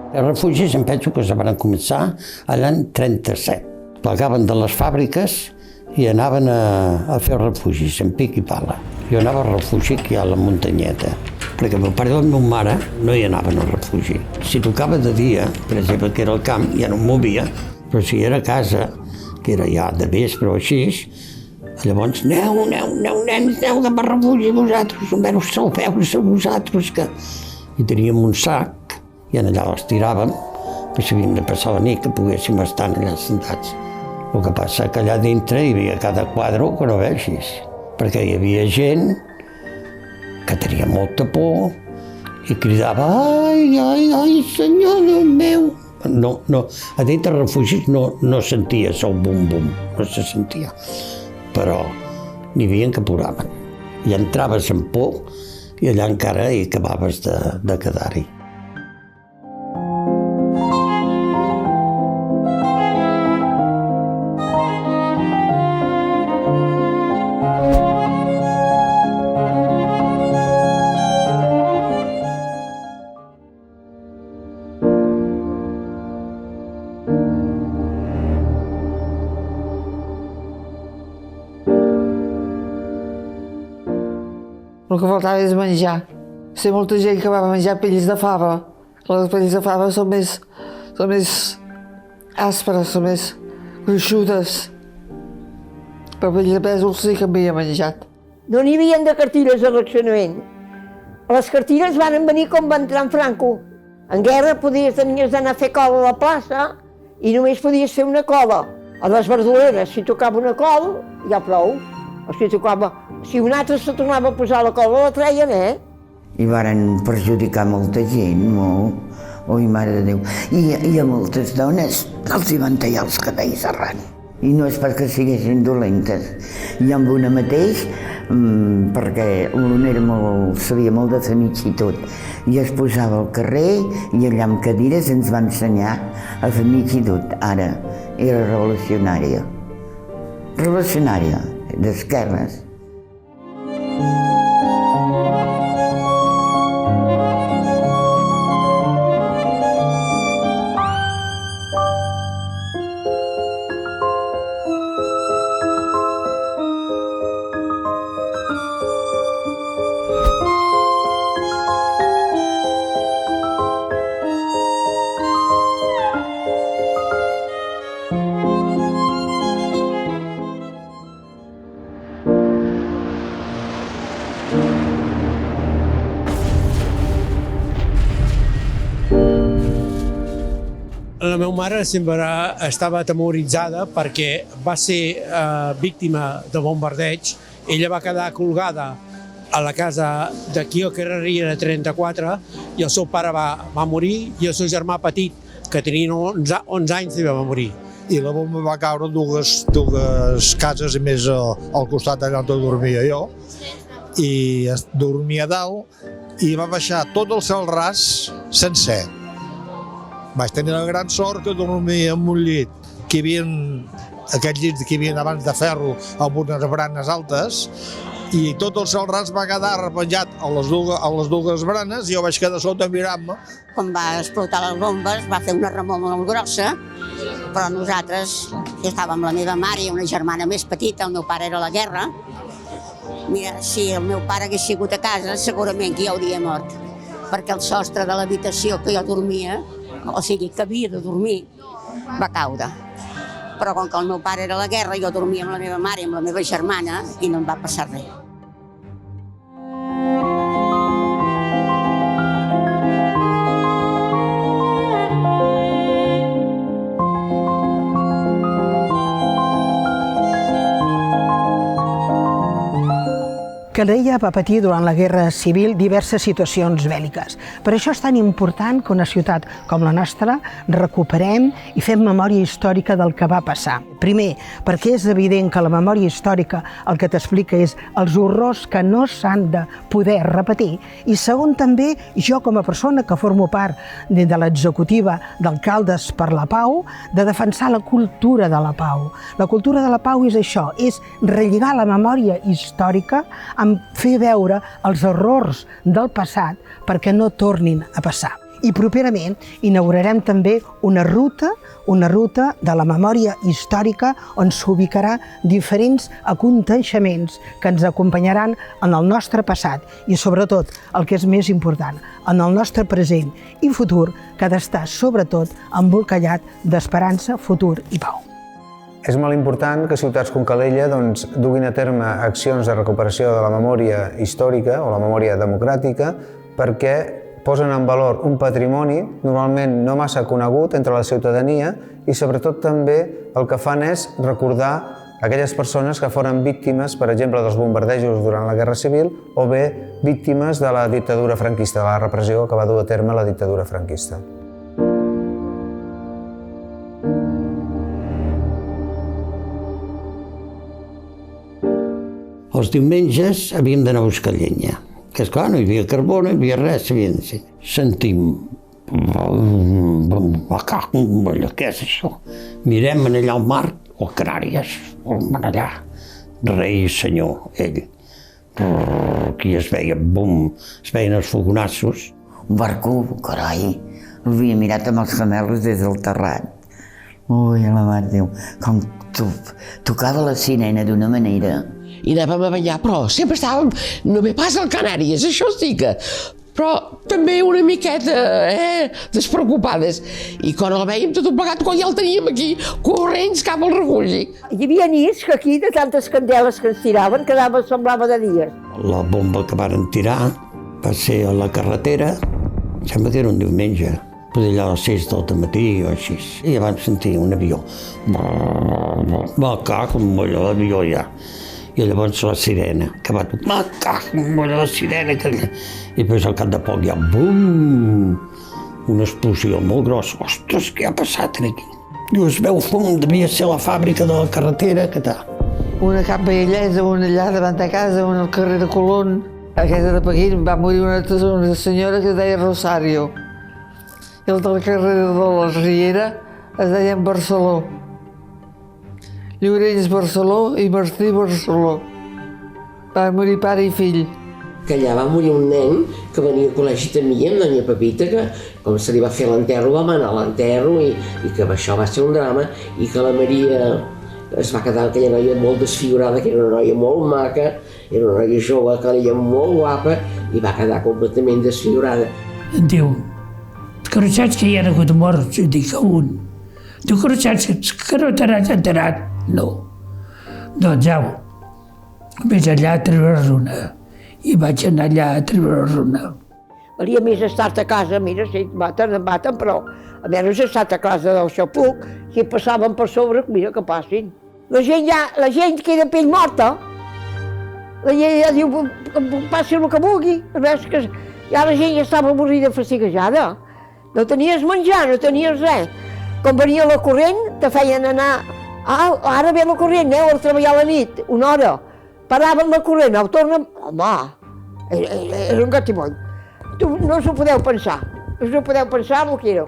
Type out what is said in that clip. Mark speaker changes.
Speaker 1: Els refugis em penso que es van començar l'any 37. Plegaven de les fàbriques i anaven a fer refugis, en pic i pala. Jo anava al refugi aquí a la muntanyeta, perquè el meu pare i la meva mare no hi anaven al refugi. Si tocava de dia, per exemple, que era al camp, ja no em movia, però si era a casa, que era ja de vespre o així, llavors, aneu, nens, aneu cap al refugi vosaltres, almenys salveu-vos vosaltres, que... I teníem un sac, i allà els tiràvem, perquè havíem de passar la nit, que poguéssim estar allà sentats. El que passa que allà dintre hi havia cada quadre que no vegis, perquè hi havia gent que tenia molta por i cridava ai, senyor Déu meu. No, a dintre dels refugis no senties el bum-bum, no se sentia, però n'hi havia que ploraven. I entraves amb por i allà encara hi acabaves de quedar-hi.
Speaker 2: El que faltava és menjar. Sé molta gent que va menjar pells de fava. Les pells de fava són més àsperes, són més gruixudes. Però pells de pèsols sí que m'havia menjat.
Speaker 3: No n'hi havia de cartilles de racionament. Les cartilles van venir com va entrar en Franco. En guerra tenies d'anar a fer cola a la plaça i només podies fer una cola. A les verduleres, si tocava una col, ja prou. Si un altre se tornava a posar la cola, la treien,
Speaker 4: I varen perjudicar molta gent, molt. Ui, mare de Déu. I a moltes dones els hi van tallar els cabells arran. I no és perquè siguessin dolentes. I amb una mateix, perquè l'una sabia molt de fer mig i tot, i es posava al carrer i allà amb cadires ens va ensenyar a fer mig i tot. Ara era revolucionària. Revolucionària, d'esquerres.
Speaker 5: La meva mare sempre estava atemoritzada perquè va ser víctima de bombardeig. Ella va quedar colgada a la casa d'aquí al carrer de 34 i el seu pare va morir i el seu germà petit, que tenia 11 anys, va morir.
Speaker 6: I la bomba va caure dues cases i més al costat allà on dormia jo. I dormia a dalt i va baixar tot el cel ras sencer. Vaig tenir la gran sort que dormia en un llit que hi havia, aquests llits que hi havia abans de ferro amb unes baranes altes, i tot el cel ras va quedar arrepenjat a les dues baranes i jo vaig quedar sota mirant-me.
Speaker 7: Quan va explotar les bombes va fer una remor molt grossa, però nosaltres estàvem la meva mare i una germana més petita, el meu pare era a la guerra. Mira, si el meu pare hagués sigut a casa segurament que ja hauria mort, perquè el sostre de l'habitació que jo dormia, o sigui, que havia de dormir, va caure. Però com que el meu pare era a la guerra, jo dormia amb la meva mare i amb la meva germana i no em va passar res.
Speaker 8: Calella va patir durant la Guerra Civil diverses situacions bèl·liques. Per això és tan important que una ciutat com la nostra recuperem i fem memòria històrica del que va passar. Primer, perquè és evident que la memòria històrica el que t'explica és els horrors que no s'han de poder repetir. I segon, també, jo com a persona que formo part de l'executiva d'Alcaldes per la Pau, de defensar la cultura de la pau. La cultura de la pau és això, és relligar la memòria històrica amb fer veure els errors del passat perquè no tornin a passar. I properament inaugurarem també una ruta de la memòria històrica on s'ubicarà diferents aconteixements que ens acompanyaran en el nostre passat i, sobretot, el que és més important, en el nostre present i futur, que ha d'estar, sobretot, embolcallat d'esperança, futur i pau.
Speaker 9: És molt important que ciutats com Calella duguin a terme accions de recuperació de la memòria històrica o la memòria democràtica perquè posen en valor un patrimoni normalment no massa conegut entre la ciutadania i sobretot també el que fan és recordar aquelles persones que foren víctimes, per exemple, dels bombardejos durant la Guerra Civil o bé víctimes de la dictadura franquista, de la repressió que va dur a terme la dictadura franquista.
Speaker 1: Els diumenges havíem d'anar a buscar llenya, que esclar, no hi havia carbó, no hi havia res, sentim, què és això? Mirem allà al mar, el Canàries, allà, rei i senyor, ell. Aquí es veia, bum, es veien els fogonassos.
Speaker 4: Un barco, carai, l'havia mirat amb els gemels des del terrat. Ui, a la mare Déu, com tocava la sirena d'una manera.
Speaker 10: I anàvem a banyar, però sempre estàvem, no ve pas al Canàries, això sí que, però també una miqueta, despreocupades. I quan el veiem tot plegat, quan ja el teníem aquí, corrents cap al refugi.
Speaker 3: Hi havia nits que aquí, de tantes candeles que ens tiraven, semblava de dies.
Speaker 1: La bomba que varen tirar va ser a la carretera, sembla que era un diumenge, potser allà a les 6 del matí o així. I ja vam sentir un avió. Va, cago, l'avió ja. I llavors la sirena, que va tocar, la sirena, i després al cap de poc ja, bum, una explosió molt grossa. Ostres, què ha passat aquí? Diu, es veu fum, devia ser la fàbrica de la carretera, què tal?
Speaker 2: Una cap vellesa, una allà davant de casa, una al carrer de Colón. A casa de Peguín va morir una senyora que es deia Rosario. I el del carrer de la Riera es deia Barceló. Llorenç Barceló i Martí Barceló. Van morir pare i fill.
Speaker 10: Que allà va morir un nen que venia al col·legi també amb doña Pepita, que com se li va fer l'enterro, vam anar a l'enterro i que això va ser un drama i que la Maria es va quedar aquella noia molt desfigurada, que era una noia molt maca, era una noia jove, que era molt guapa i va quedar completament desfigurada.
Speaker 11: Diu, que no saps que hi ha hagut morts? Dic, un. Diu que no saps que no t'has enterat? No. Doncs au, vés allà a treure runa. I vaig anar allà a treure runa.
Speaker 3: Valia més estar-te a casa, mira, si et maten, però a menys estar a casa del seu puc, si passaven per sobre, mira que passin. La gent queda pell morta. La gent ja diu, passi el que vulgui. Ja la gent ja estava avorrida, fastiguejada. No tenies menjar, no tenies res. Quan venia la corrent, te feien anar... ara ve la corrent, aneu a treballar a la nit, una hora. Paraven la corrent, ho tornen... Home, era un gatimoll. No s'ho podeu pensar. No s'ho podeu pensar el que era.